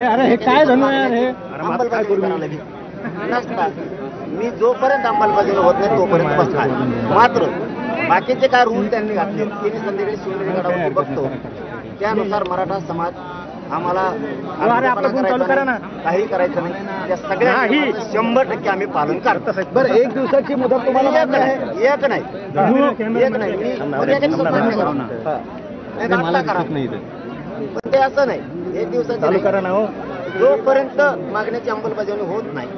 अरे हे काय झालं यार हे नसतात. मी जोपर्यंत अंमलबजावणी होत नाही तोपर्यंत बसणार. मात्र बाकीचे काय रूल त्यांनी घातले ते मी संध्याकाळी शिवनेरी बघतो. त्यानुसार मराठा समाज आम्हाला काही करायचं नाही. त्या सगळ्या 100% आम्ही पालन करतो. बरं, एक दिवसाची मुदत तुम्हाला एक नाही पण ते असं नाही. एक दिवसाची जोपर्यंत मागण्याची अंमलबजावणी होत नाही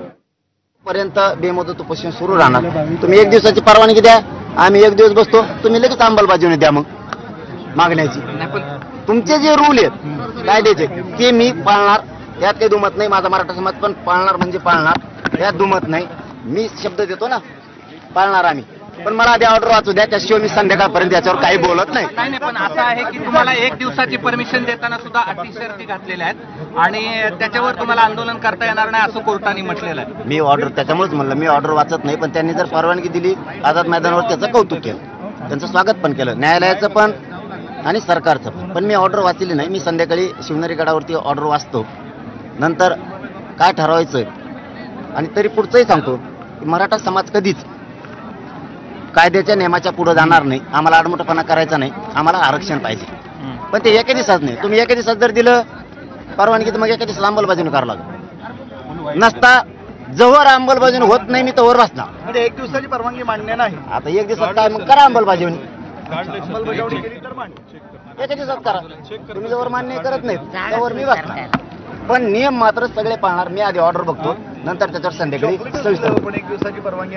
पर्यंत बेमुदत उपोषण सुरू राहणार. तुम्ही एक दिवसाची परवानगी द्या, आम्ही एक दिवस बसतो, तुम्ही लगेच अंमलबजावणी द्या. मग मागण्याची तुमचे जे रूल आहेत कायद्याचे ते मी पाळणार, यात काही दुमत नाही. माझा मराठा समाज पण पाळणार म्हणजे पाळणार, यात दुमत नाही. मी शब्द देतो ना, पाळणार आम्ही. पण मला आधी ऑर्डर वाचू द्या, त्याशिवाय मी संध्याकाळपर्यंत याच्यावर काही बोलत नाही. नाही पण असं आहे की तुम्हाला एक दिवसाची परमिशन देताना सुद्धा अटी शर्ती घातलेल्या आहेत आणि त्याच्यावर तुम्हाला आंदोलन करता येणार नाही असं कोर्टाने म्हटलेलं आहे. मी ऑर्डर त्याच्यामुळेच म्हणलं, मी ऑर्डर वाचत नाही. पण त्यांनी जर परवानगी दिली आझाद मैदानावर त्याचं कौतुक केलं, त्यांचं स्वागत पण केलं, न्यायालयाचं पण आणि सरकारचं पण. पण मी ऑर्डर वाचली नाही. मी संध्याकाळी शिवनेरी गडावरती ऑर्डर वाचतो, नंतर काय ठरवायचं. आणि तरी पुढचंही सांगतो की मराठा समाज कधीच कायद्याच्या नियमाच्या पुढे जाणार नाही. आम्हाला आडमुठेपणा करायचा नाही, आम्हाला आरक्षण पाहिजे. पण ते एका दिवसात नाही. तुम्ही एका दिवसात जर दिलं परवानगी तर मग एका दिवसात अंमलबजावणी करावं लागेल. नसता जवळ अंमलबजावणी होत नाही मी तोवर बसणार. म्हणजे एक दिवसाची परवानगी मान्य नाही. आता एक दिवसात काय मग करा अंमलबजावणी. एका दिवसात करा. तुम्ही जवळ मान्य करत नाहीत त्यावर मी बसणार. पण नियम मात्र सगळे पाळणार. मी आधी ऑर्डर बघतो, नंतर त्याच्यावर संध्याकाळी सविस्तर. एक दिवसाची परवानगी